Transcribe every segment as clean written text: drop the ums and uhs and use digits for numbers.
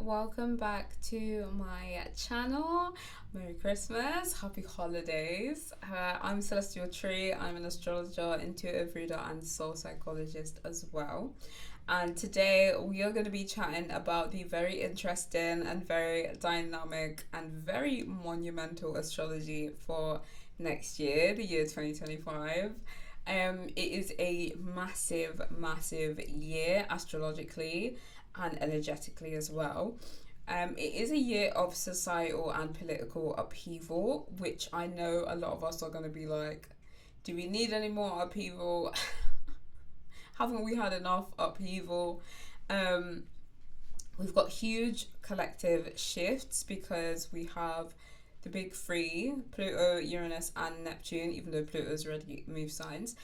welcome back to my channel. Merry Christmas, happy holidays. I'm Celestial Tree. I'm an astrologer, intuitive reader, and soul psychologist as well. And today we are going to be chatting about the very interesting and very dynamic and very monumental astrology for next year, the year 2025. It is a massive year astrologically and energetically as well. It is a year of societal and political upheaval, which I know a lot of us are going to be like, do we need any more upheaval? Haven't we had enough upheaval? We've got huge collective shifts because we have the big three, Pluto, Uranus, and Neptune, even though Pluto's already moved signs.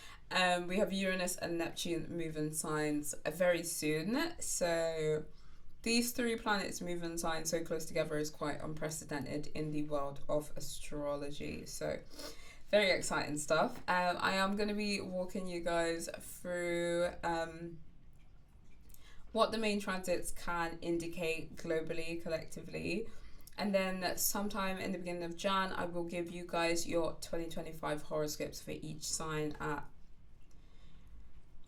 We have Uranus and Neptune moving signs very soon. So these three planets moving signs so close together is quite unprecedented in the world of astrology. So very exciting stuff. I am going to be walking you guys through what the main transits can indicate globally, collectively. And then sometime in the beginning of Jan, I will give you guys your 2025 horoscopes for each sign at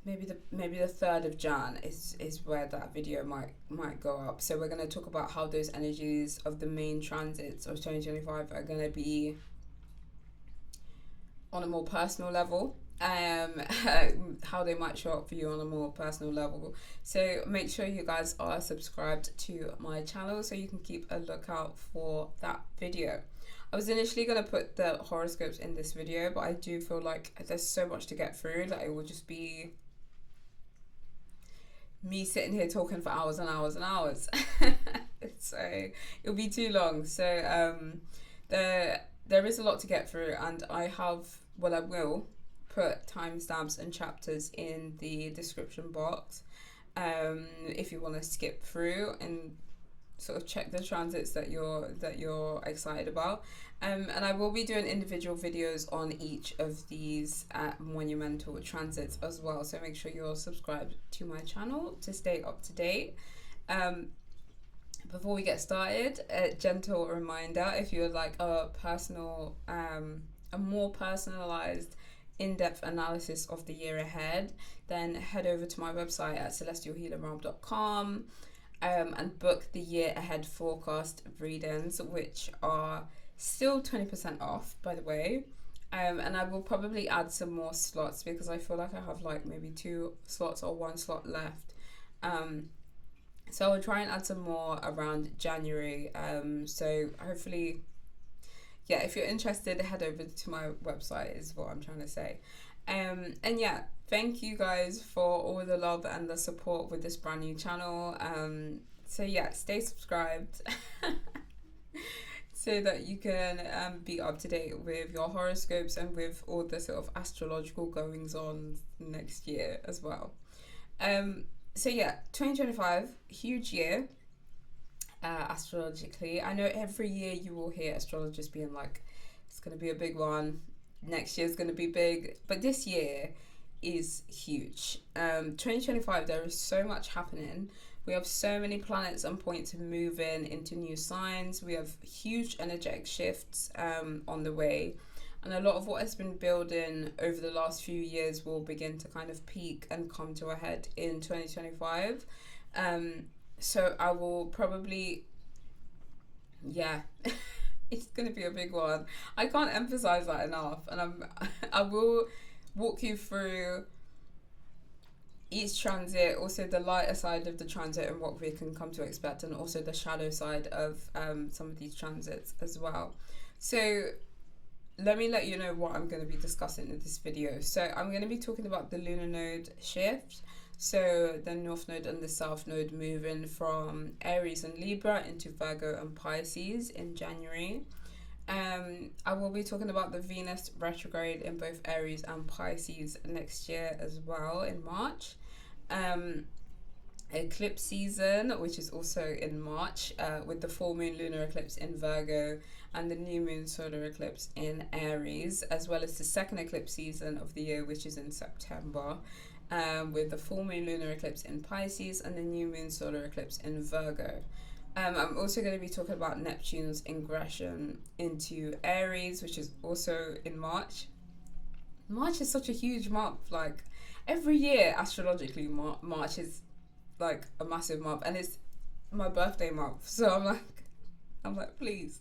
maybe the 3rd of Jan is where that video might go up. So we're going to talk about how those energies of the main transits of 2025 are going to be on a more personal level, how they might show up for you on a more personal level. So make sure you guys are subscribed to my channel so you can keep a lookout for that video. I was initially going to put the horoscopes in this video, but I do feel like there's so much to get through that it will just be me sitting here talking for hours and hours and hours. So it'll be too long. So there is a lot to get through, and I will put timestamps and chapters in the description box if you want to skip through and sort of check the transits that you're excited about. And I will be doing individual videos on each of these monumental transits as well. So make sure you're subscribed to my channel to stay up to date. Before we get started, a gentle reminder: if you would like a more personalized, in-depth analysis of the year ahead, then head over to my website at celestialhealerrealm.com and book the year ahead forecast readings, which are still 20% off, by the way. And I will probably add some more slots because I feel like I have like maybe 2 slots or 1 slot left. So I'll try and add some more around January. So hopefully, yeah, if you're interested, head over to my website is what I'm trying to say. And yeah, thank you guys for all the love and the support with this brand new channel. So yeah, stay subscribed so that you can be up to date with your horoscopes and with all the sort of astrological goings on next year as well. So yeah, 2025, huge year. Astrologically, I know every year you will hear astrologers being like, it's going to be a big one, next year's going to be big, but this year is huge. 2025, there is so much happening. We have so many planets on point to move into new signs. We have huge energetic shifts on the way, and a lot of what has been building over the last few years will begin to kind of peak and come to a head in 2025. So I will probably, it's going to be a big one. I can't emphasize that enough. And I will walk you through each transit, also the lighter side of the transit and what we can come to expect, and also the shadow side of some of these transits as well. So let me let you know what I'm going to be discussing in this video. So I'm going to be talking about the lunar node shift. So the North Node and the South Node moving from Aries and Libra into Virgo and Pisces in January. I will be talking about the Venus retrograde in both Aries and Pisces next year as well in March. Eclipse season, which is also in March, with the full moon lunar eclipse in Virgo and the new moon solar eclipse in Aries, as well as the second eclipse season of the year, which is in September. With the full moon lunar eclipse in Pisces and the new moon solar eclipse in Virgo. I'm also going to be talking about Neptune's ingression into Aries, which is also in March. March is such a huge month. Like every year, astrologically, March is like a massive month, and it's my birthday month. So I'm like, please.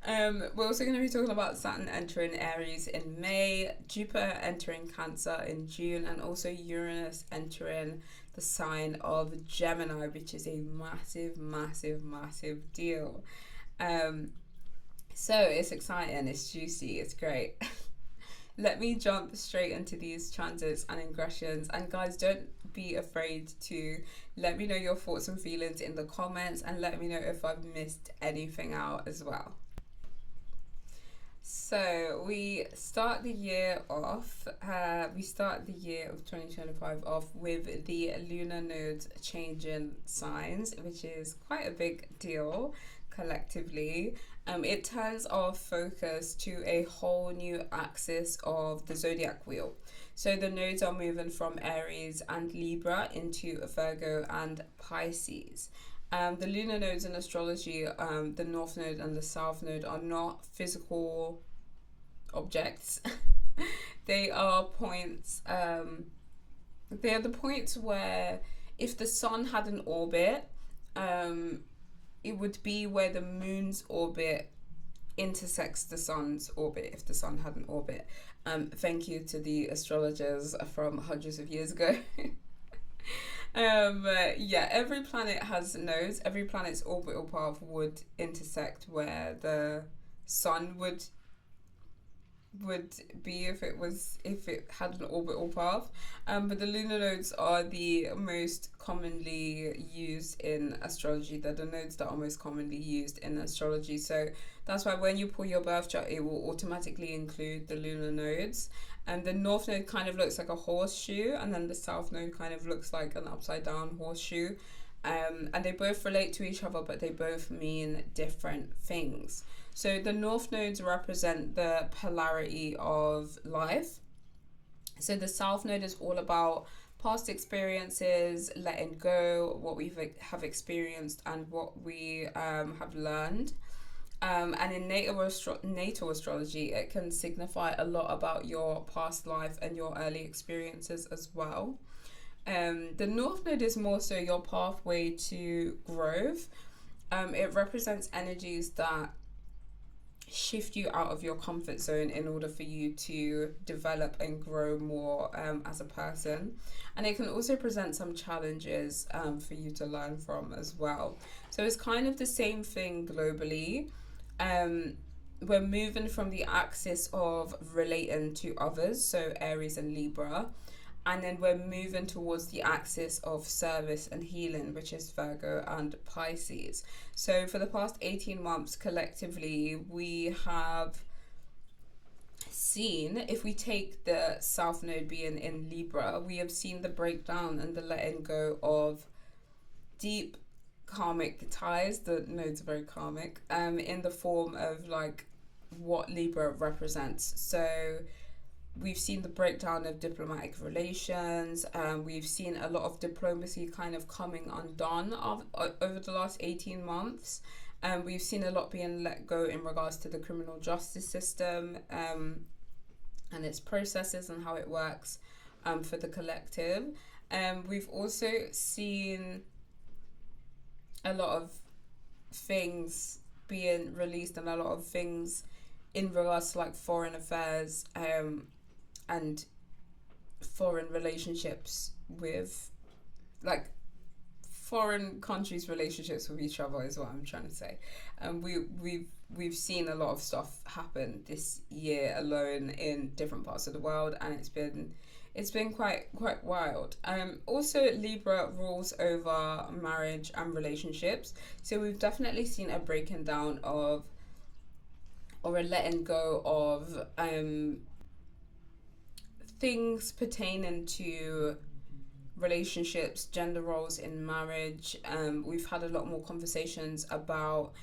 We're also going to be talking about Saturn entering Aries in May, Jupiter entering Cancer in June, and also Uranus entering the sign of Gemini, which is a massive, massive, massive deal. Um, so it's exciting, it's juicy, it's great. Let me jump straight into these transits and ingressions. And guys, don't be afraid to let me know your thoughts and feelings in the comments, and let me know if I've missed anything out as well. So we start the year off. We start the year of 2025 off with the lunar nodes changing signs, which is quite a big deal collectively. It turns our focus to a whole new axis of the zodiac wheel. So the nodes are moving from Aries and Libra into Virgo and Pisces. The lunar nodes in astrology, the north node and the south node, are not physical objects. They are points. They are the points where, if the sun had an orbit, it would be where the moon's orbit intersects the sun's orbit if the sun had an orbit. Thank you to the astrologers from hundreds of years ago. Yeah, every planet has nodes. Every planet's orbital path would intersect where the sun would be if it had an orbital path. But the lunar nodes are the most commonly used in astrology. They're the nodes that are most commonly used in astrology. So that's why when you pull your birth chart, it will automatically include the lunar nodes. And the north node kind of looks like a horseshoe, and then the south node kind of looks like an upside down horseshoe. And they both relate to each other, but they both mean different things. So the north nodes represent the polarity of life. So the south node is all about past experiences, letting go, what we have experienced, and what we have learned. And in natal astrology, it can signify a lot about your past life and your early experiences as well. The north node is more so your pathway to growth. It represents energies that shift you out of your comfort zone in order for you to develop and grow more as a person. And it can also present some challenges for you to learn from as well. So it's kind of the same thing globally. We're moving from the axis of relating to others, so Aries and Libra, and then we're moving towards the axis of service and healing, which is Virgo and Pisces. So for the past 18 months collectively, we have seen, if we take the south node being in Libra, we have seen the breakdown and the letting go of deep karmic ties. The nodes are very karmic, in the form of like what Libra represents. So we've seen the breakdown of diplomatic relations. We've seen a lot of diplomacy kind of coming undone over the last 18 months. We've seen a lot being let go in regards to the criminal justice system and its processes and how it works for the collective. We've also seen a lot of things being released and a lot of things in regards to like foreign affairs and foreign relationships with like foreign countries' relationships with each other is what I'm trying to say. We've seen a lot of stuff happen this year alone in different parts of the world, and it's been quite wild. Also, Libra rules over marriage and relationships, so we've definitely seen a breaking down of, or a letting go of, things pertaining to relationships, gender roles in marriage. We've had a lot more conversations about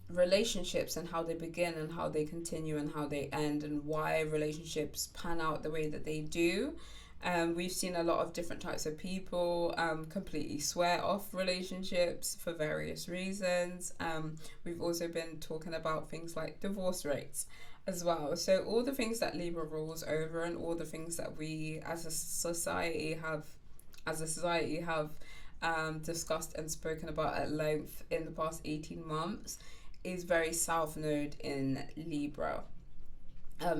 relationships and how they begin and how they continue and how they end, and why relationships pan out the way that they do. We've seen a lot of different types of people completely swear off relationships for various reasons. We've also been talking about things like divorce rates as well. So all the things that Libra rules over, and all the things that we as a society have discussed and spoken about at length in the past 18 months, is very South Node in Libra.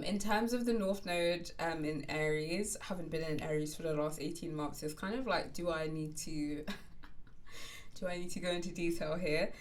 In terms of the North Node in Aries, having been in Aries for the last 18 months, it's kind of like, do I need to go into detail here?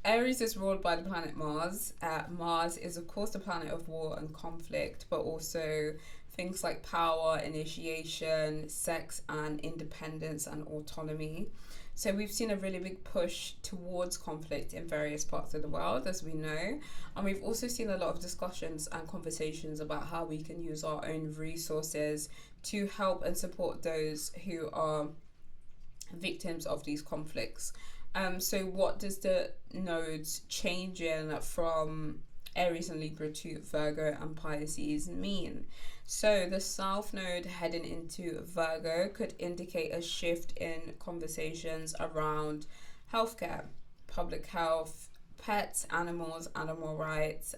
Aries is ruled by the planet Mars. Mars is, of course, the planet of war and conflict, but also things like power, initiation, sex, and independence and autonomy. So we've seen a really big push towards conflict in various parts of the world, as we know. And we've also seen a lot of discussions and conversations about how we can use our own resources to help and support those who are victims of these conflicts. So what does the nodes changing from Aries and Libra to Virgo and Pisces mean? So the South Node heading into Virgo could indicate a shift in conversations around healthcare, public health, pets, animals, animal rights,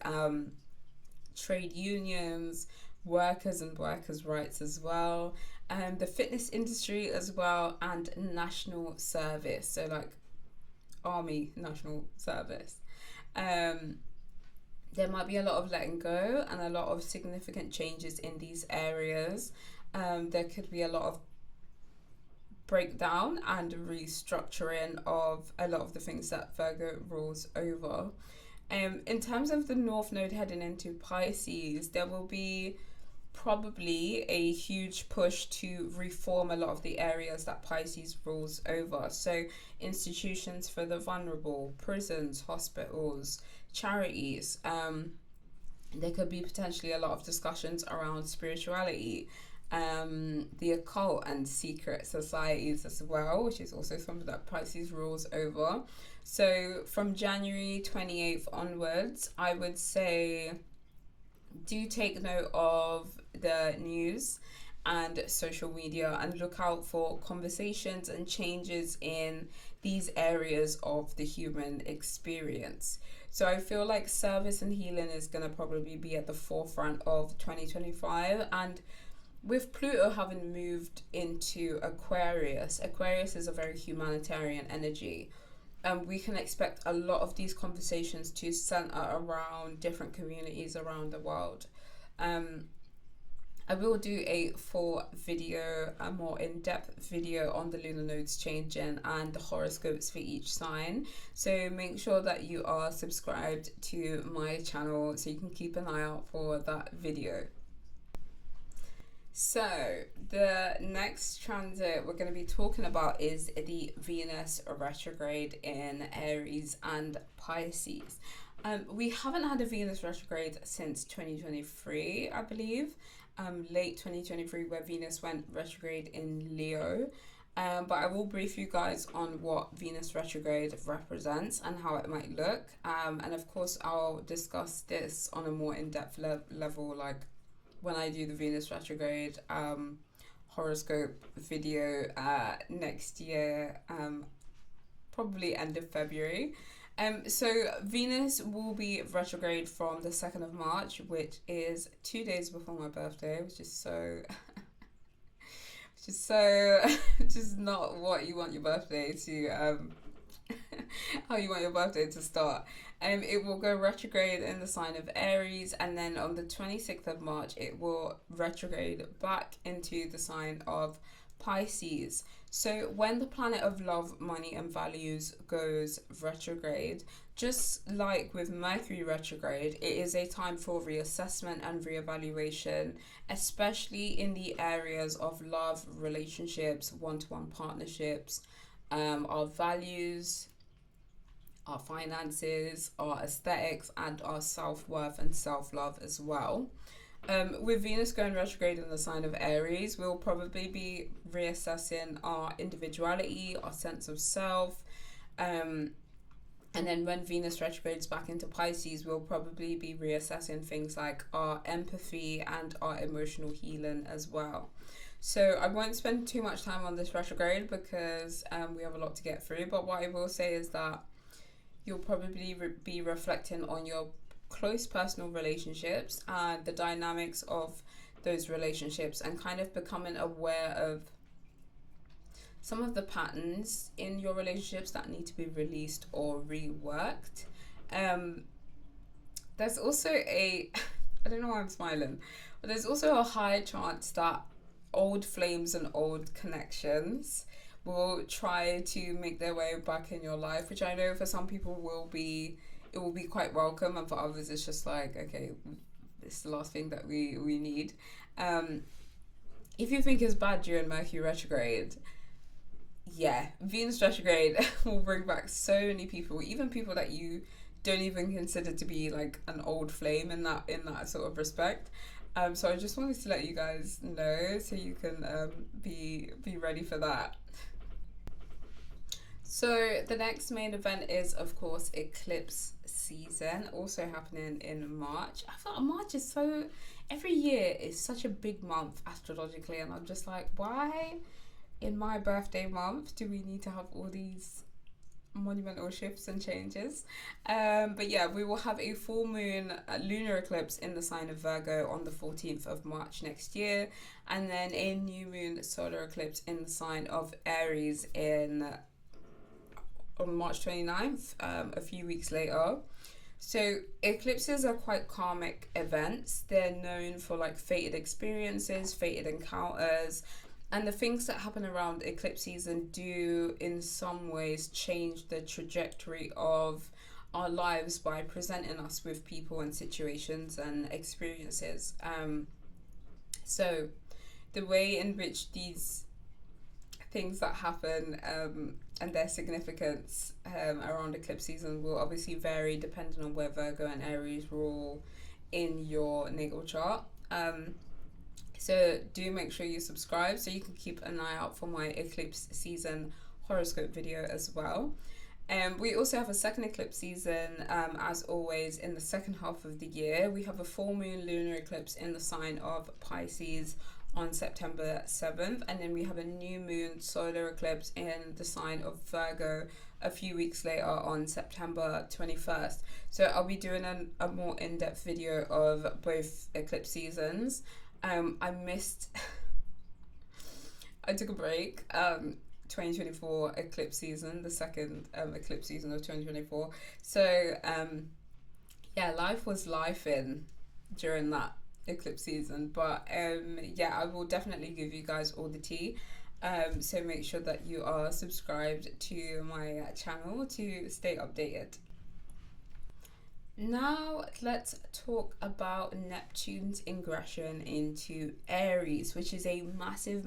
trade unions, workers and workers' rights as well, the fitness industry as well, and national service. So like Army National Service. There might be a lot of letting go and a lot of significant changes in these areas. There could be a lot of breakdown and restructuring of a lot of the things that Virgo rules over. In terms of the North Node heading into Pisces, there will be probably a huge push to reform a lot of the areas that Pisces rules over. So institutions for the vulnerable, prisons, hospitals, charities. There could be potentially a lot of discussions around spirituality, the occult and secret societies as well, which is also something that Pisces rules over. So from January 28th onwards, I would say do take note of the news and social media and look out for conversations and changes in these areas of the human experience. So I feel like service and healing is going to probably be at the forefront of 2025. And with Pluto having moved into Aquarius, Aquarius is a very humanitarian energy. We can expect a lot of these conversations to center around different communities around the world. I will do a full video, a more in-depth video on the lunar nodes changing and the horoscopes for each sign. So make sure that you are subscribed to my channel so you can keep an eye out for that video. So the next transit we're going to be talking about is the Venus retrograde in Aries and Pisces. We haven't had a Venus retrograde since 2023, I believe. Late 2023, where Venus went retrograde in Leo. But I will brief you guys on what Venus retrograde represents and how it might look. And of course, I'll discuss this on a more in-depth level, like when I do the Venus retrograde horoscope video next year, probably end of February. So Venus will be retrograde from the 2nd of March, which is 2 days before my birthday, which is just not what you want your birthday to how you want your birthday to start. It will go retrograde in the sign of Aries, and then on the 26th of March it will retrograde back into the sign of Pisces. So when the planet of love, money and values goes retrograde, just like with Mercury retrograde, it is a time for reassessment and reevaluation, especially in the areas of love, relationships, one-to-one partnerships, our values, our finances, our aesthetics, and our self-worth and self-love as well. With Venus going retrograde in the sign of Aries, we'll probably be reassessing our individuality, our sense of self, And then when Venus retrogrades back into Pisces, we'll probably be reassessing things like our empathy and our emotional healing as well. So I won't spend too much time on this retrograde because we have a lot to get through. But what I will say is that you'll probably be reflecting on your close personal relationships and the dynamics of those relationships, and kind of becoming aware of some of the patterns in your relationships that need to be released or reworked. There's also a, I don't know why I'm smiling, but there's also a high chance that old flames and old connections will try to make their way back in your life, which I know for some people it will be quite welcome, and for others it's just like, okay, this is the last thing that we need. If you think it's bad during Mercury retrograde, yeah, Venus retrograde will bring back so many people, even people that you don't even consider to be like an old flame in that sort of respect. So I just wanted to let you guys know so you can be ready for that. So the next main event is, of course, eclipse season, also happening in March. I thought March is so, every year is such a big month astrologically, and I'm just like, why in my birthday month do we need to have all these monumental shifts and changes? But yeah, we will have a full moon lunar eclipse in the sign of Virgo on the 14th of March next year, and then a new moon solar eclipse in the sign of Aries on March 29th, a few weeks later. So eclipses are quite karmic events. They're known for like fated experiences, fated encounters, and the things that happen around eclipse season do in some ways change the trajectory of our lives by presenting us with people and situations and experiences. So the way in which these things that happen and their significance around eclipse season will obviously vary depending on where Virgo and Aries rule in your natal chart. So do make sure you subscribe so you can keep an eye out for my eclipse season horoscope video as well. We also have a second eclipse season, as always, in the second half of the year. We have a full moon lunar eclipse in the sign of Pisces on September 7th, and then we have a new moon solar eclipse in the sign of Virgo a few weeks later on September 21st. So I'll be doing a more in-depth video of both eclipse seasons. I missed I took a break 2024 eclipse season, the second eclipse season of 2024. So yeah, life was life in during that eclipse season, but yeah, I will definitely give you guys all the tea. So make sure that you are subscribed to my channel to stay updated. Now let's talk about Neptune's ingression into Aries, which is a massive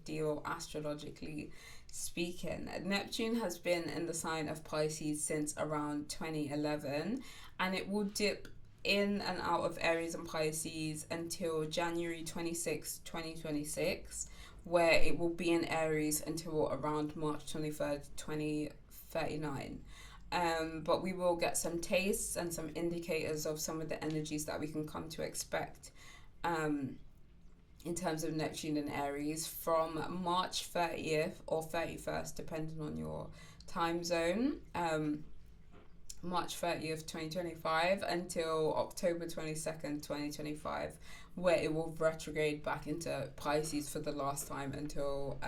deal astrologically speaking. Neptune has been in the sign of Pisces since around 2011, and it will dip in and out of Aries and Pisces until January 26, 2026, where it will be in Aries until around March 23rd, 2039. But we will get some tastes and some indicators of some of the energies that we can come to expect in terms of Neptune and Aries from March 30th or 31st, depending on your time zone. March 30th, 2025 until October 22nd, 2025, where it will retrograde back into Pisces for the last time until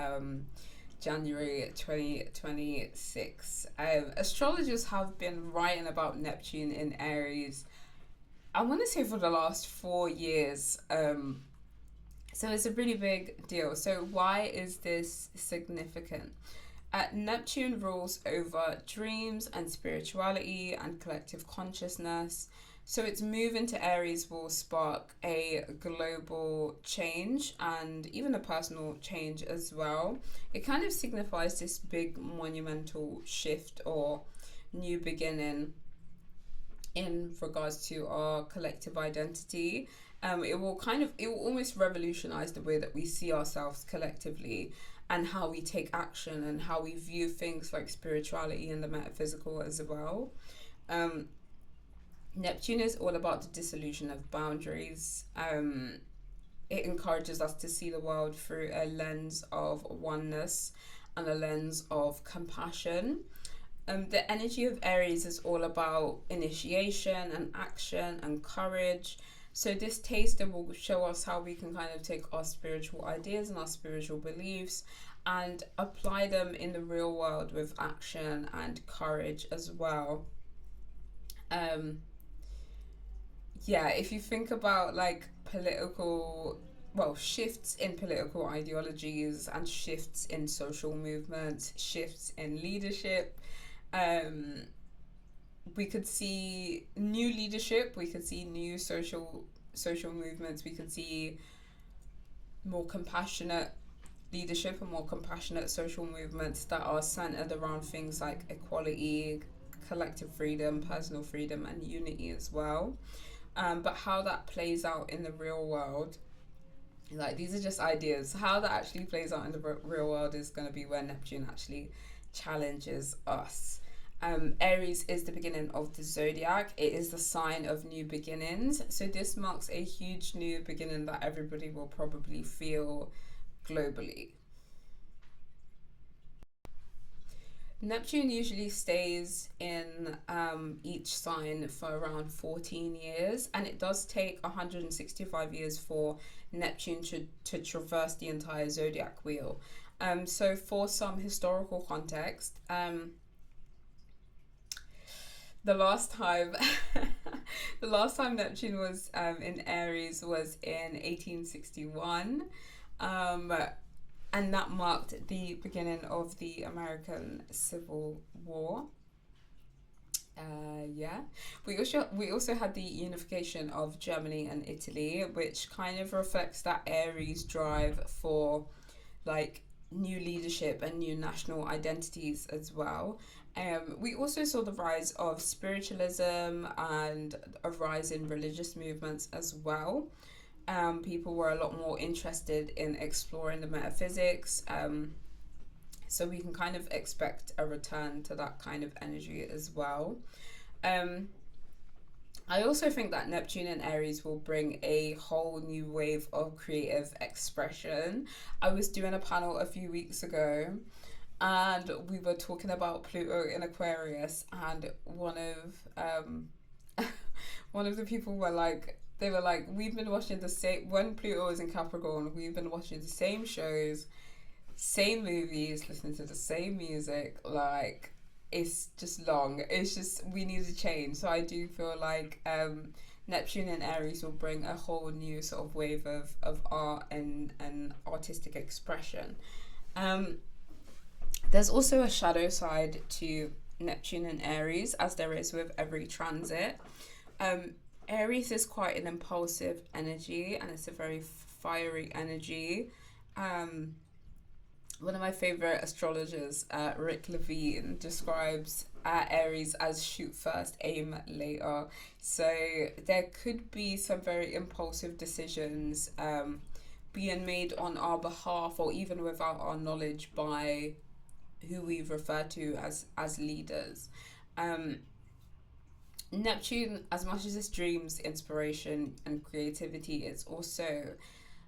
January 2026. Astrologers have been writing about Neptune in Aries, I want to say, for the last 4 years. So it's a really big deal. So why is this significant? Neptune rules over dreams and spirituality and collective consciousness. So its move into Aries will spark a global change and even a personal change as well. It kind of signifies this big monumental shift or new beginning in regards to our collective identity. It will almost revolutionize the way that we see ourselves collectively. and how we take action and how we view things like spirituality and the metaphysical as well. Neptune is all about the dissolution of boundaries. It encourages us to see the world through a lens of oneness and a lens of compassion. The energy of Aries is all about initiation and action and courage. So this taster will show us how we can kind of take our spiritual ideas and our spiritual beliefs and apply them in the real world with action and courage as well. If you think about like shifts in political ideologies and shifts in social movements, shifts in leadership, we could see new leadership, we could see new social movements, we could see more compassionate leadership and more compassionate social movements that are centered around things like equality, collective freedom, personal freedom, and unity as well. But how that plays out in the real world, like these are just ideas. How that actually plays out in the real world is going to be where Neptune actually challenges us. Aries is the beginning of the zodiac. It is the sign of new beginnings. So this marks a huge new beginning that everybody will probably feel globally. Neptune usually stays in each sign for around 14 years, and it does take 165 years for Neptune to traverse the entire zodiac wheel. So for some historical context, the last time Neptune was in Aries was in 1861. And that marked the beginning of the American Civil War. We also had the unification of Germany and Italy, which kind of reflects that Aries drive for like new leadership and new national identities as well. We also saw the rise of spiritualism and a rise in religious movements as well. People were a lot more interested in exploring the metaphysics. So we can kind of expect a return to that kind of energy as well. I also think that Neptune and Aries will bring a whole new wave of creative expression. I was doing a panel a few weeks ago and we were talking about Pluto in Aquarius, and one of the people were like, we've been watching the same, when Pluto is in Capricorn, we've been watching the same shows, same movies, listening to the same music, like, it's just long. It's just, we need to change. So I do feel like Neptune and Aries will bring a whole new sort of wave of art and artistic expression. There's also a shadow side to Neptune and Aries, as there is with every transit. Aries is quite an impulsive energy and it's a very fiery energy. One of my favorite astrologers, Rick Levine, describes Aries as shoot first, aim later. So there could be some very impulsive decisions being made on our behalf or even without our knowledge by who we refer to as leaders. Neptune, as much as it's dreams, inspiration, and creativity, it's also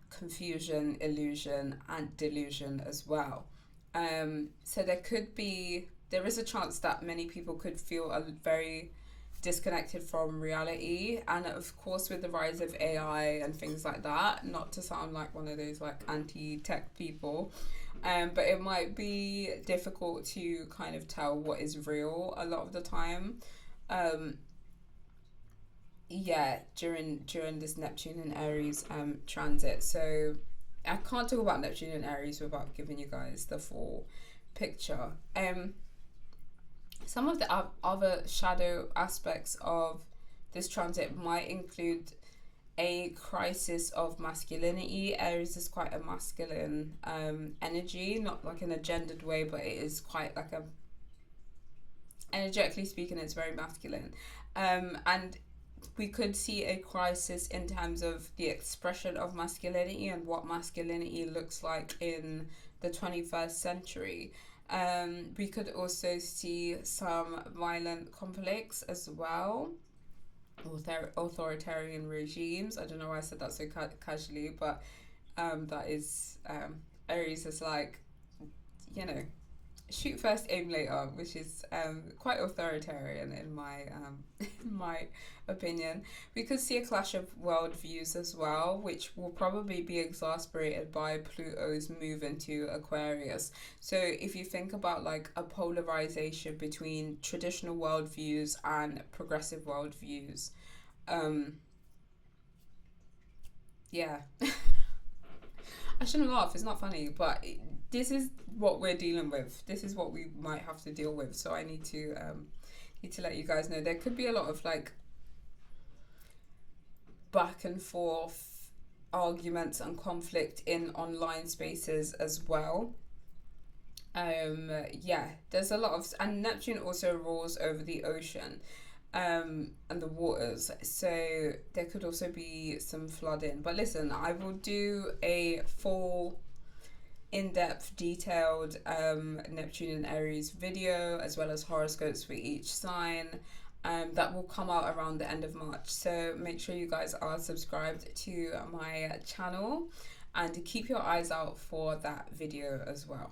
confusion, illusion, and delusion as well. So there is a chance that many people could feel very disconnected from reality, and of course with the rise of AI and things like that, not to sound like one of those like anti-tech people, but it might be difficult to kind of tell what is real a lot of the time. During this Neptune and Aries transit. So I can't talk about Neptune and Aries without giving you guys the full picture. Some of the other shadow aspects of this transit might include a crisis of masculinity. Aries is quite a masculine energy, not like in a gendered way, but it is quite like a, energetically speaking, it's very masculine. And we could see a crisis in terms of the expression of masculinity and what masculinity looks like in the 21st century. We could also see some violent conflicts as well, authoritarian regimes. I don't know why I said that so casually, but that is Aries is like, you know, shoot first, aim later, which is quite authoritarian in my in my opinion. We could see a clash of worldviews as well, which will probably be exacerbated by Pluto's move into Aquarius. So if you think about like a polarization between traditional worldviews and progressive worldviews, yeah. I shouldn't laugh, it's not funny, but this is what we're dealing with. This is what we might have to deal with. So I need to let you guys know there could be a lot of like back and forth arguments and conflict in online spaces as well. Yeah, there's a lot of, and Neptune also rules over the ocean and the waters, so there could also be some flooding. But listen, I will do a full in-depth detailed Neptune and Aries video, as well as horoscopes for each sign, that will come out around the end of March. So make sure you guys are subscribed to my channel and keep your eyes out for that video as well.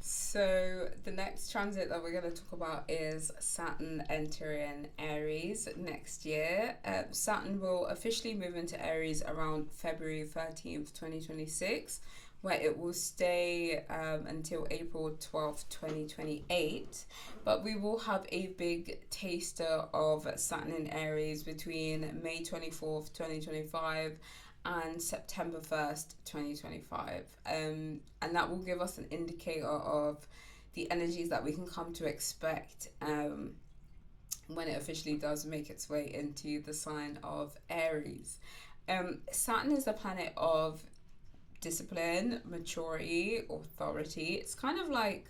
So the next transit that we're going to talk about is Saturn entering Aries next year. Saturn will officially move into Aries around February 13th, 2026, where it will stay until April 12th, 2028. But we will have a big taster of Saturn in Aries between May 24th, 2025 and September 1st, 2025. And that will give us an indicator of the energies that we can come to expect when it officially does make its way into the sign of Aries. Saturn is a planet of discipline, maturity, authority. It's kind of like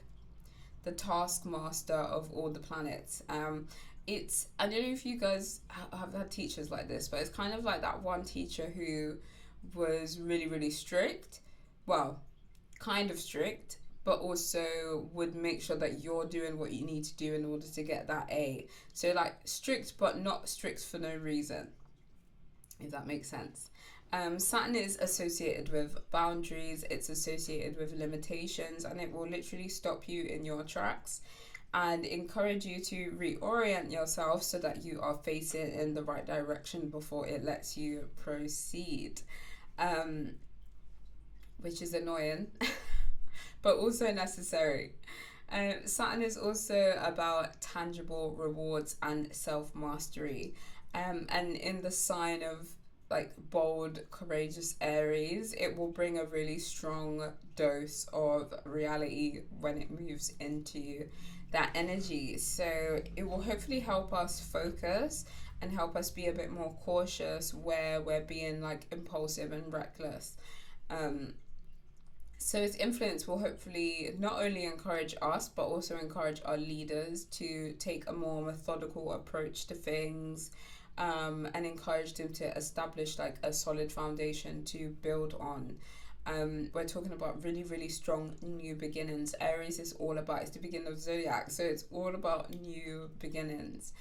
the taskmaster of all the planets. I don't know if you guys have had teachers like this, but it's kind of like that one teacher who was really, really strict. Well, kind of strict, but also would make sure that you're doing what you need to do in order to get that A. So like strict, but not strict for no reason, if that makes sense. Saturn is associated with boundaries, it's associated with limitations, and it will literally stop you in your tracks and encourage you to reorient yourself so that you are facing in the right direction before it lets you proceed, which is annoying but also necessary. Saturn is also about tangible rewards and self-mastery, and in the sign of like bold, courageous Aries, it will bring a really strong dose of reality when it moves into that energy. So it will hopefully help us focus and help us be a bit more cautious where we're being like impulsive and reckless. So its influence will hopefully not only encourage us, but also encourage our leaders to take a more methodical approach to things, and encourage them to establish like a solid foundation to build on. We're talking about really, really strong new beginnings. Aries is all about, it's the beginning of the zodiac, so it's all about new beginnings.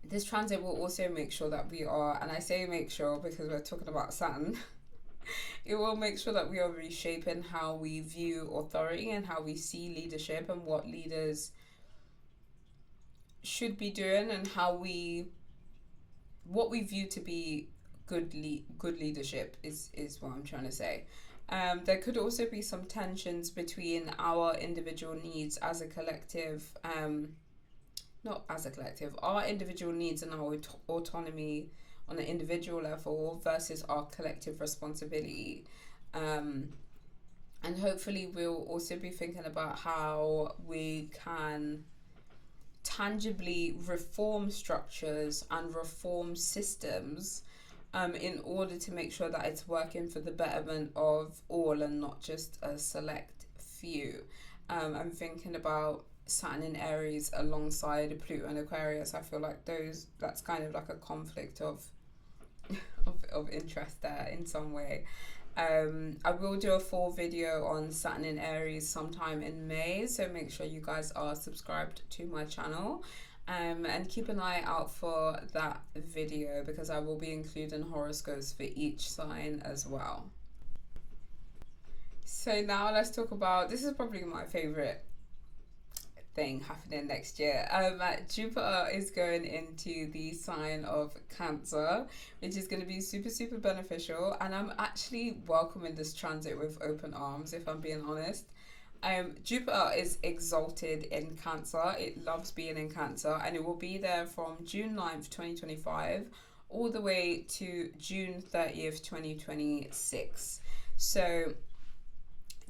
This transit will also make sure that we are, and I say make sure because we're talking about Saturn, it will make sure that we are reshaping how we view authority and how we see leadership and what leaders should be doing and what we view to be good leadership is what I'm trying to say. There could also be some tensions between our individual needs as a collective, not as a collective, our individual needs and our autonomy on an individual level versus our collective responsibility. And hopefully we'll also be thinking about how we can tangibly reform structures and reform systems in order to make sure that it's working for the betterment of all and not just a select few. I'm thinking about Saturn in Aries alongside Pluto and Aquarius. I feel like that's kind of like a conflict of interest there in some way. I will do a full video on Saturn in Aries sometime in May, so make sure you guys are subscribed to my channel. And keep an eye out for that video because I will be including horoscopes for each sign as well. So now let's talk about, this is probably my favorite thing happening next year. Jupiter is going into the sign of Cancer, which is going to be super beneficial, and I'm actually welcoming this transit with open arms, if I'm being honest. Jupiter is exalted in Cancer. It loves being in Cancer, and it will be there from June 9th 2025 all the way to June 30th 2026. So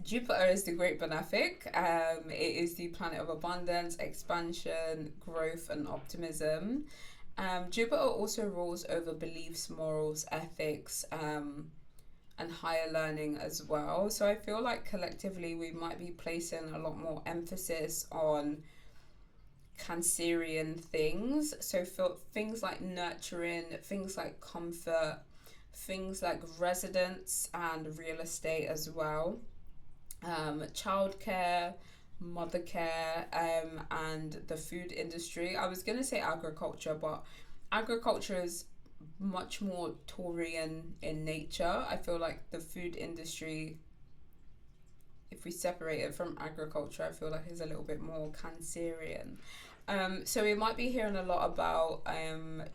Jupiter is the great benefic. It is the planet of abundance, expansion, growth, and optimism. Jupiter also rules over beliefs, morals, ethics, and higher learning as well. So I feel like collectively we might be placing a lot more emphasis on Cancerian things. So for things like nurturing, things like comfort, things like residence and real estate as well. Childcare, mother care, and the food industry. I was going to say agriculture, but agriculture is much more Taurian in nature. I feel like the food industry, if we separate it from agriculture, I feel like is a little bit more Cancerian. So we might be hearing a lot about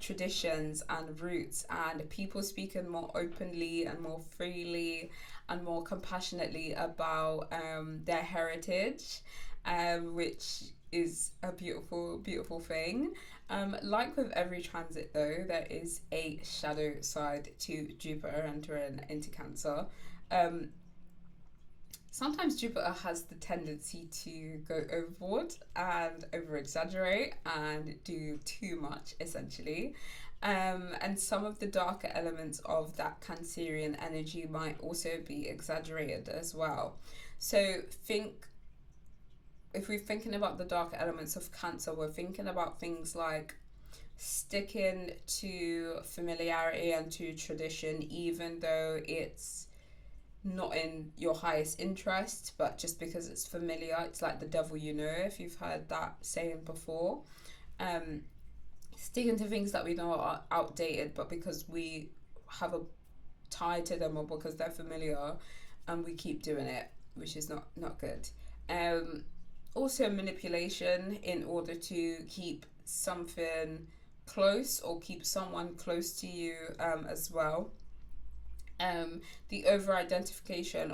traditions and roots and people speaking more openly and more freely and more compassionately about their heritage, which is a beautiful thing. Like with every transit though, there is a shadow side to Jupiter entering into Cancer. Sometimes Jupiter has the tendency to go overboard and over exaggerate and do too much, essentially. And some of the darker elements of that Cancerian energy might also be exaggerated as well. So if we're thinking about the darker elements of Cancer, we're thinking about things like sticking to familiarity and to tradition, even though it's not in your highest interest, but just because it's familiar. It's like the devil you know, if you've heard that saying before. Sticking to things that we know are outdated, but because we have a tie to them or because they're familiar, and we keep doing it, which is not good. Also manipulation in order to keep something close or keep someone close to you as well. The over identification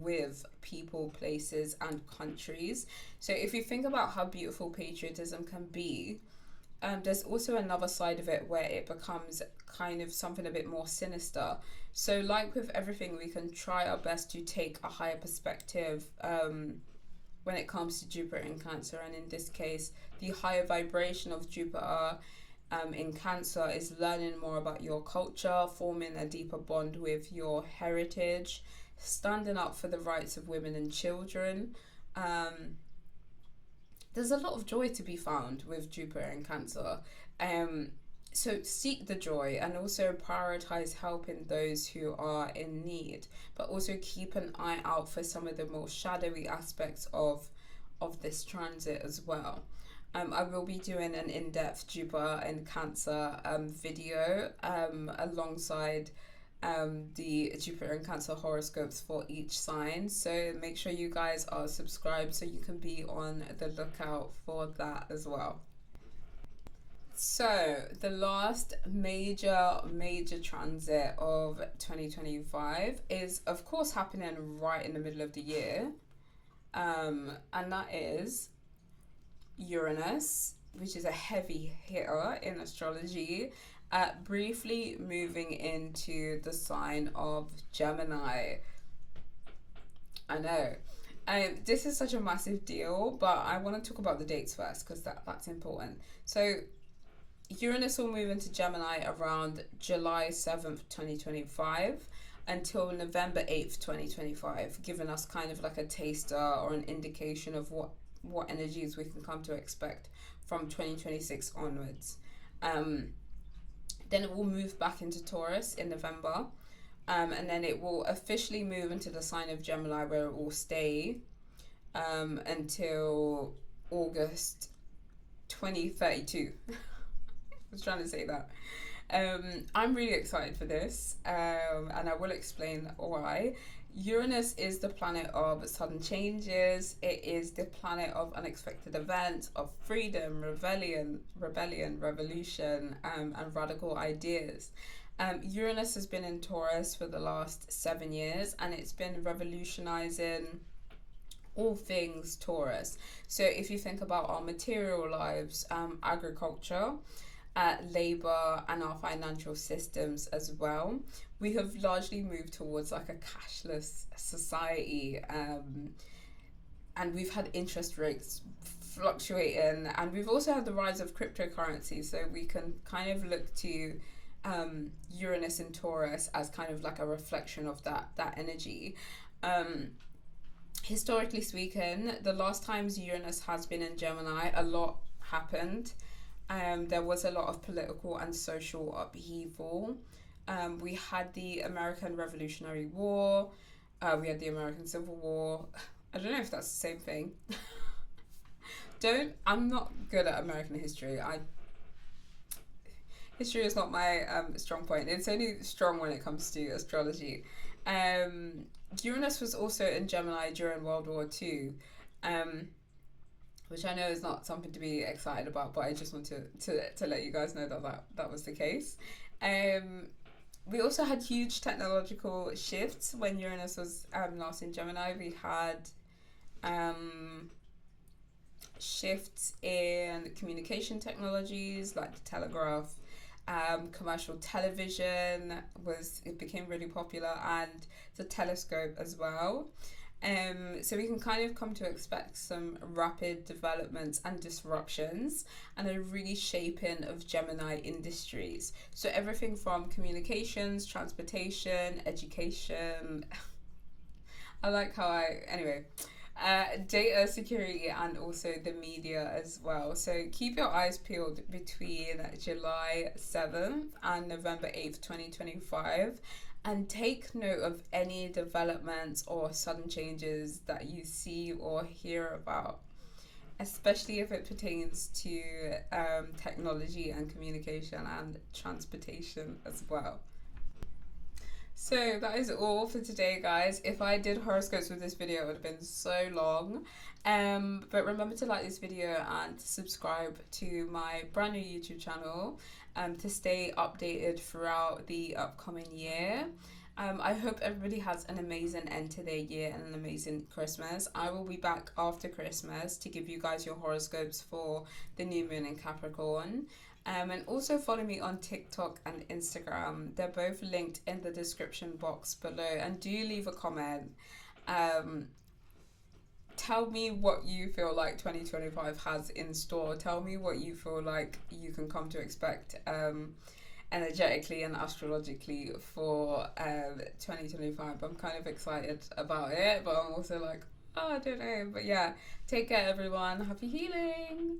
with people, places, and countries. So if you think about how beautiful patriotism can be, there's also another side of it where it becomes kind of something a bit more sinister. So like with everything, we can try our best to take a higher perspective when it comes to Jupiter in Cancer, and in this case, the higher vibration of Jupiter in Cancer is learning more about your culture, forming a deeper bond with your heritage, standing up for the rights of women and children. There's a lot of joy to be found with Jupiter in Cancer. So seek the joy and also prioritize helping those who are in need, but also keep an eye out for some of the more shadowy aspects of this transit as well. I will be doing an in-depth Jupiter in Cancer video alongside the Jupiter and Cancer horoscopes for each sign. So make sure you guys are subscribed so you can be on the lookout for that as well. So the last major transit of 2025 is of course happening right in the middle of the year, and that is Uranus, which is a heavy hitter in astrology, briefly moving into the sign of Gemini. I know. This is such a massive deal, but I want to talk about the dates first because that's important. So Uranus will move into Gemini around July 7th, 2025 until November 8th, 2025, giving us kind of like a taster or an indication of what energies we can come to expect from 2026 onwards. Then it will move back into Taurus in November. And then it will officially move into the sign of Gemini, where it will stay until August 2032. I was trying to say that. I'm really excited for this, and I will explain why. Uranus is the planet of sudden changes. It is the planet of unexpected events, of freedom, rebellion, revolution, and radical ideas. Uranus has been in Taurus for the last 7 years, and it's been revolutionizing all things Taurus. So if you think about our material lives, agriculture, labor, and our financial systems as well, we have largely moved towards like a cashless society, and we've had interest rates fluctuating, and we've also had the rise of cryptocurrency. So we can kind of look to Uranus in Taurus as kind of like a reflection of that energy. Historically speaking, the last times Uranus has been in Gemini, a lot happened. There was a lot of political and social upheaval. We had the American Revolutionary War. We had the American Civil War. I don't know if that's the same thing. I'm not good at American history. History is not my strong point. It's only strong when it comes to astrology. Uranus was also in Gemini during World War II, which I know is not something to be excited about, but I just want to let you guys know that was the case. We also had huge technological shifts when Uranus was last in Gemini. We had shifts in communication technologies like the telegraph. Commercial television became really popular, and the telescope as well. So we can kind of come to expect some rapid developments and disruptions, and a reshaping of Gemini industries. So everything from communications, transportation, education. I like how data security, and also the media as well. So keep your eyes peeled between July 7th and November 8th, 2025, and take note of any developments or sudden changes that you see or hear about, especially if it pertains to technology and communication and transportation as well. So that is all for today, guys. If I did horoscopes with this video, it would have been so long. But remember to like this video and subscribe to my brand new YouTube channel to stay updated throughout the upcoming year. I hope everybody has an amazing end to their year and an amazing Christmas. I will be back after Christmas to give you guys your horoscopes for the new moon in Capricorn. And also follow me on TikTok and Instagram. They're both linked in the description box below. And do leave a comment. Tell me what you feel like 2025 has in store. Tell me what you feel like you can come to expect energetically and astrologically for 2025. I'm kind of excited about it, but I'm also like, oh, I don't know. But yeah, take care, everyone. Happy healing.